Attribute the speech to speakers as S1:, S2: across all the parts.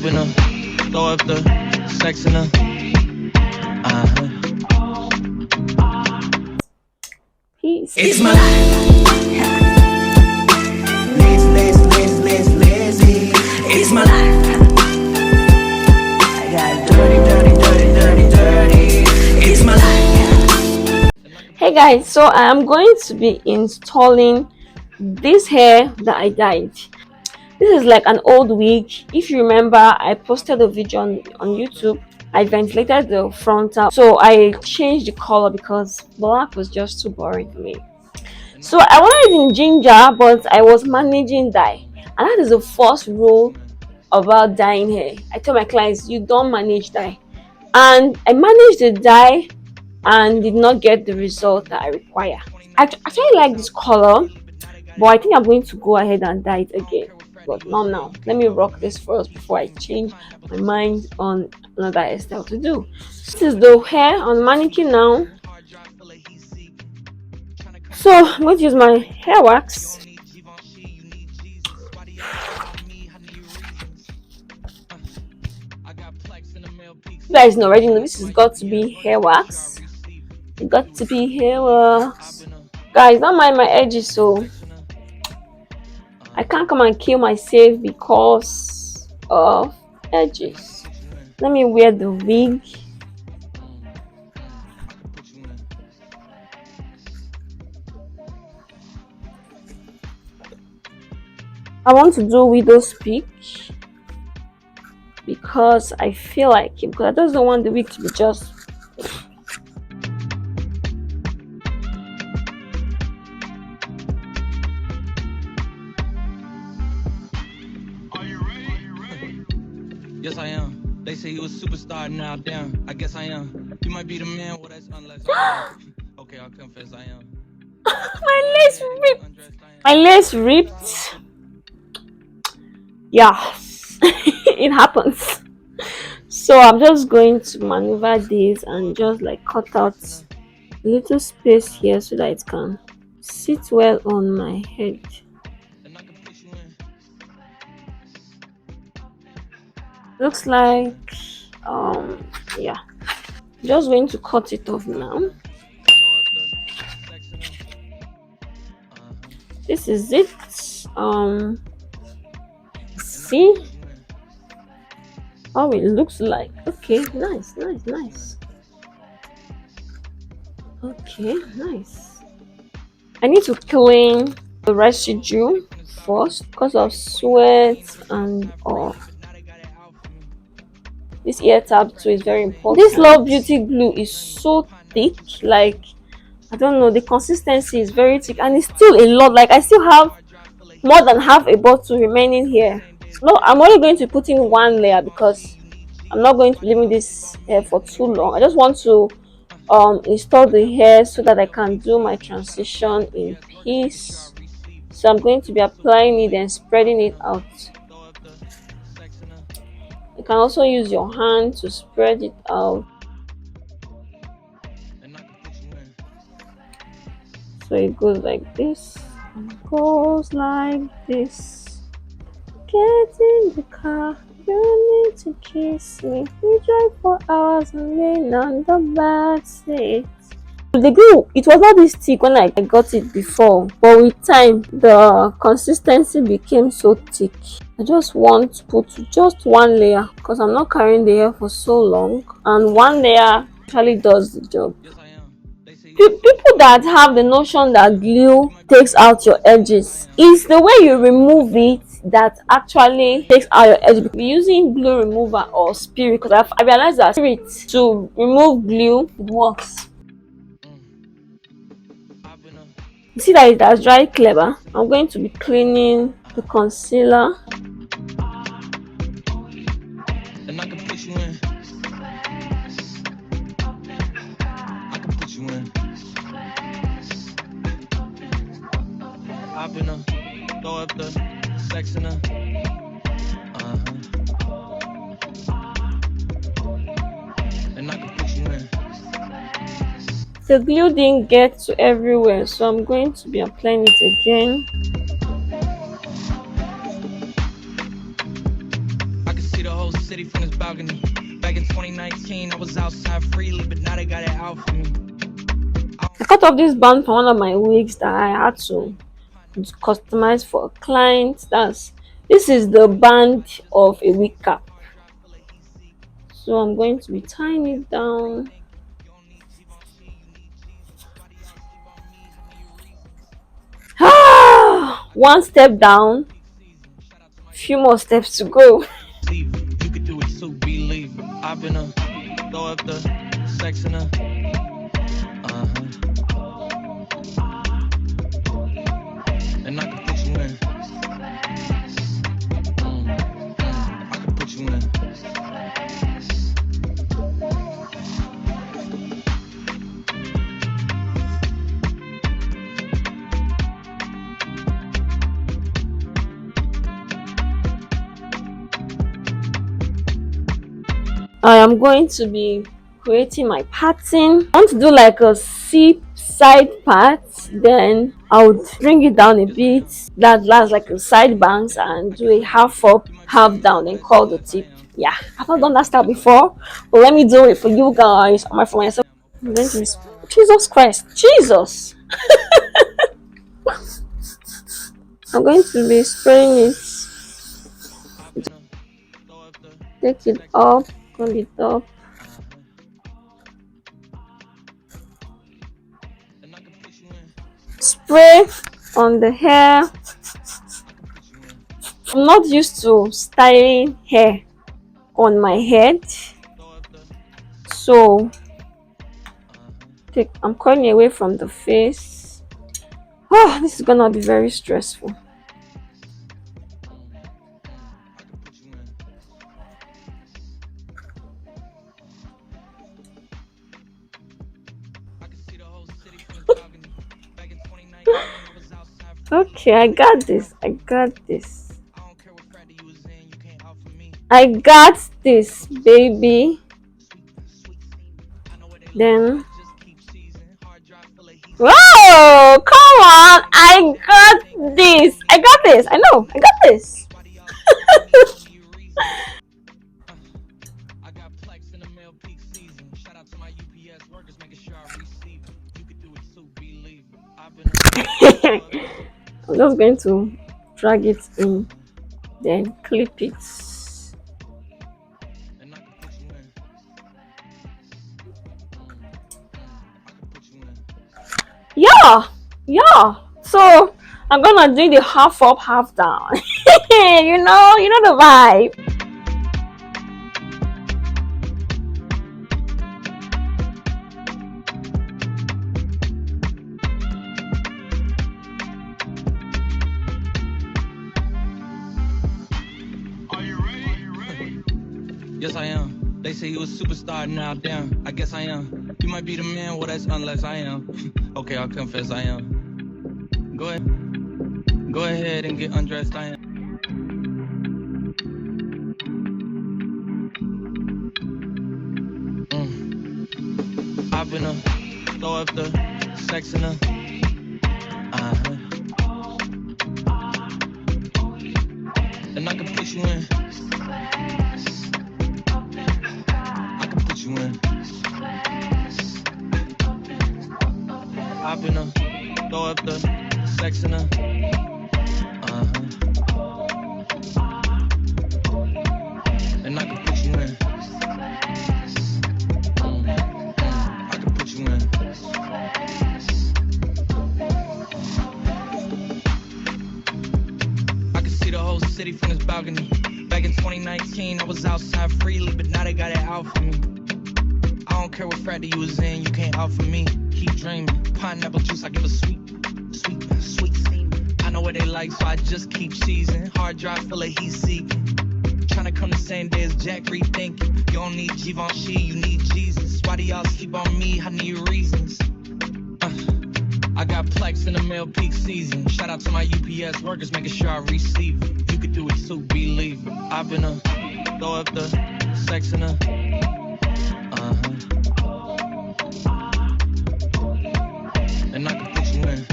S1: Hop in her, throw up the sex in her.
S2: Peace.
S3: It's my life. Lazy. It's my life. I got dirty. It's my life.
S2: Hey guys, so I am going to be installing this hair that I dyed. This is like an old wig. If you remember, I posted a video on YouTube. I ventilated the frontal, so I changed the color because black was just too boring for me. So I wanted it in ginger, but I was managing dye, and that is the first rule about dyeing hair. I tell my clients, you don't manage dye, and I managed the dye and did not get the result that I require. I actually like this color, but I think I'm going to go ahead and dye it again. But not now. Let me rock this first before I change my mind on another hairstyle to do. This is the hair on mannequin now. So I'm going to use my hair wax. You guys know already know this has got to be hair wax. It got to be hair wax. Guys, don't mind my edges, so I can't come and kill myself because of edges. Let me wear the wig. I want to do widow's peak because I feel like it, because I just don't want the wig to be just.
S1: Yes, I am. They say you a superstar now. Damn, I guess I am. You might be the man. Well, that's unless. Okay, I'll confess I am.
S2: My lace ripped. My lace ripped. Yeah, it happens. So I'm just going to maneuver this and just like cut out a little space here so that it can sit well on my head. Looks like yeah, just going to cut it off now. This is it. See how it looks like. Okay, nice. Okay, nice. I need to clean the residue first because of sweat and all. This ear tab too is very important. This Love Beauty glue is so thick, like I don't know, the consistency is very thick and it's still a lot. Like I still have more than half a bottle remaining here. No, I'm only going to put in one layer because I'm not going to be leaving this hair for too long. I just want to install the hair so that I can do my transition in peace. So I'm going to be applying it and spreading it out. You can also use your hand to spread it out. So it goes like this, and goes like this. Get in the car, you need to kiss me. We drive for hours and lean on the back seat. The glue, it was not this thick when I got it before, but with time the consistency became so thick. I just want to put just one layer because I'm not carrying the hair for so long, and one layer actually does the job. People that have the notion that glue takes out your edges, it's the way you remove it that actually takes out your edge. Be using glue remover or spirit, because I realized that spirit to remove glue, it works. You see that it has dried clever. I'm going to be cleaning the concealer.
S1: And I can put you in. I can put you in. Hop in her, throw up the sex in her. And I can put you in.
S2: The glue didn't get to everywhere, so I'm going to be applying it again.
S1: I can see the whole city from this balcony. Back in 2019, I was outside freely, but now they got it out for me.
S2: I cut off this band from one of my wigs that I had to customize for a client. This is the band of a wig cap. So I'm going to be tying it down. One step down, few more steps to go.
S1: You could do it, so believe. I've been a throw up the sex in a and I can put you in. I can put you in.
S2: I am going to be creating my pattern. I want to do like a zip side part, then I would bring it down a bit. That's like a side bangs, and do a half up, half down, and curl the tip. Yeah, I've not done that style before, but let me do it for you guys. I'm for myself. I'm going to be, Jesus Christ, Jesus! I'm going to be spraying it. Take it up, curl it up. Spray on the hair. I'm not used to styling hair on my head, so I'm curling away from the face. Oh, this is gonna be very stressful. Okay, I got this. I got this. I got this, baby. Then, whoa! Come on! I got this. I got this. I know. I got this. I'm just going to drag it in, then clip it. Yeah. So I'm gonna do the half up, half down. you know the vibe.
S1: Yes, I am. They say you a superstar, now damn, I guess I am. You might be the man, well, that's unless I am. Okay, I'll confess I am. Go ahead and get undressed, I am. I've been a throw up the sex in a and I can put you in. I've been a throw up the sex in a and I can put you in. I can put you in. I can see the whole city from this balcony. Back in 2019, I was outside freely, but now they got it out for me. I don't care what frat you was in, you can't out for me. Keep dreaming. Pineapple juice, I give a sweet semen. I know what they like, so I just keep cheesing. Hard drive full of heat seeking. Tryna come the same day as Jack rethinking. You don't need Givenchy, you need Jesus. Why do y'all sleep on me? I need reasons. I got plex in the mail peak season. Shout out to my UPS workers, making sure I receive it. You could do it too, believe it. I've been a throw up the sex in a and I can put you in.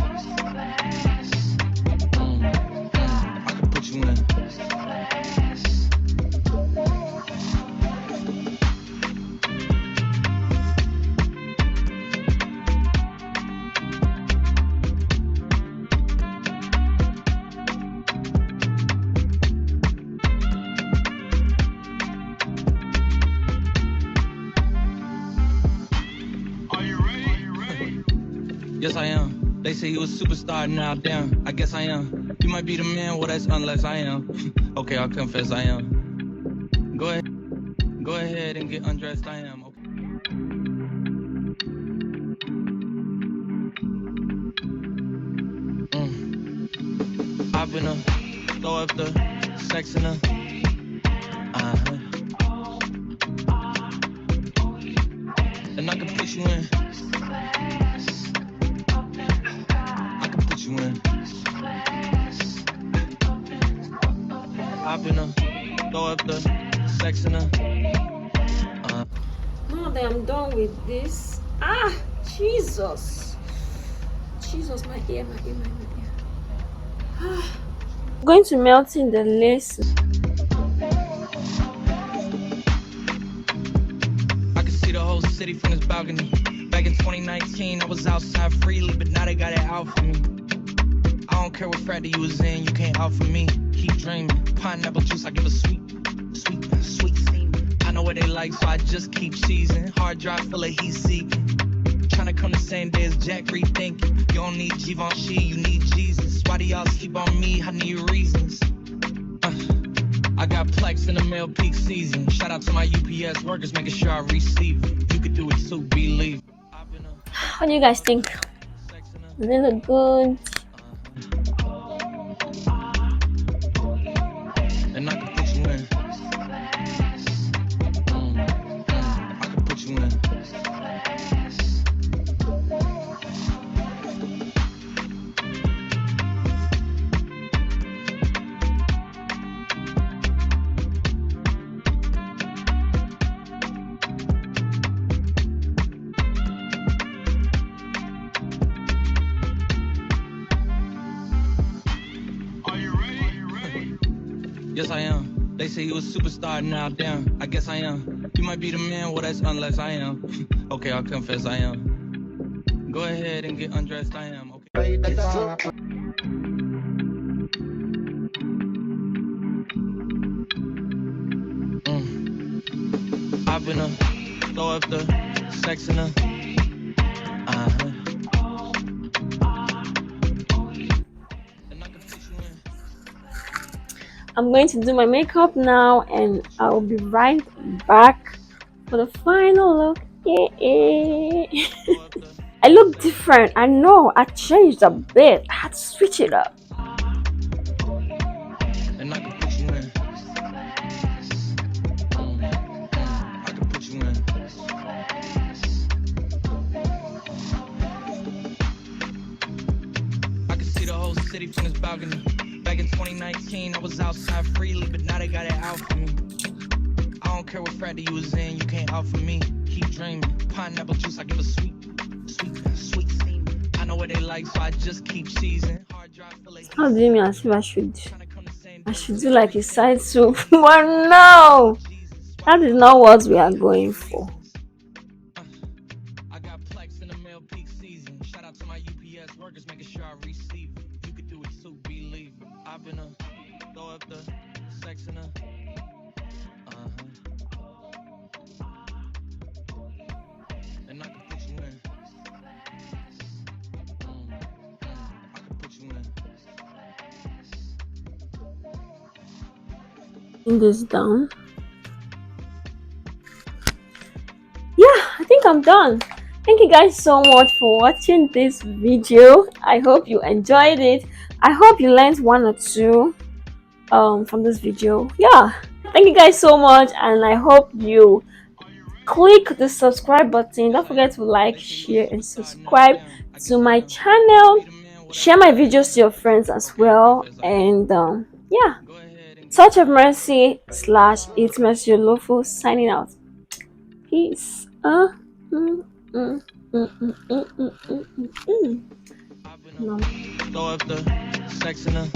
S1: I can put you in. They say you a superstar, now damn, I guess I am. You might be the man, well that's unless I am. Okay, I'll confess I am. Go ahead and get undressed, I am. Okay. I've been throw up the sex in her. And I can put you in. I can put you in. I've been throw up the sex in her.
S2: Now that I'm done with this, Jesus, my ear. I'm going to melt in the lace.
S1: I can see the whole city from this balcony. Back in 2019, I was outside freely, but now they got it out for me. I don't care what fraternity you was in, you can't out for me. Keep dreaming, pineapple juice, I give a sweet semen. I know what they like, so I just keep cheesing. Hard drive full of heat seeking. Tryna come the same day as Jack, rethinking. You don't need Givenchy, you need Jesus. Why do y'all sleep on me? I need reasons. I got plex in the mail peak season. Shout out to my UPS workers, making sure I receive it. You could do it too, believe.
S2: What do you guys think? Does it look good?
S1: And I can put you in. I can put you in. Yes, I am. They say you a superstar, now damn, I guess I am. You might be the man, well that's unless I am. Okay, I'll confess I am. Go ahead and get undressed, I am. Okay. I've been throw up the sex in her.
S2: I'm going to do my makeup now, and I'll be right back for the final look. I look different. I know I changed a bit. I had to switch it up.
S1: And I can put you in. I can put you in. I can see the whole city from this balcony. Back in 2019, I was outside freely, but now they got it out for me. I don't care what fraternity you was in, you can't out for me. Keep dreaming, pineapple juice, I give a sweet semen. I know what they like, so I just keep cheesing. Hard drive full of
S2: How do you mean as if I should do like a side soup? But no, that is not what we are going for.
S1: I got plex in the mail peak season. Shout out to my UPS workers, making sure I receive it. You could do it too, believe it. I've been throw up the sex in her. And I can put you in. I can put you in.
S2: Bring this down. Yeah, I think I'm done. Thank you guys so much for watching this video. I hope you enjoyed it. I hope you learned one or two from this video. Yeah, thank you guys so much, and I hope you click the subscribe button. Don't forget to like, share, and subscribe to my channel. Share my videos to your friends as well. And yeah, Touch of Mercy / It's Mercy Olofo signing out. Peace. No.
S1: Throw up the sex in her.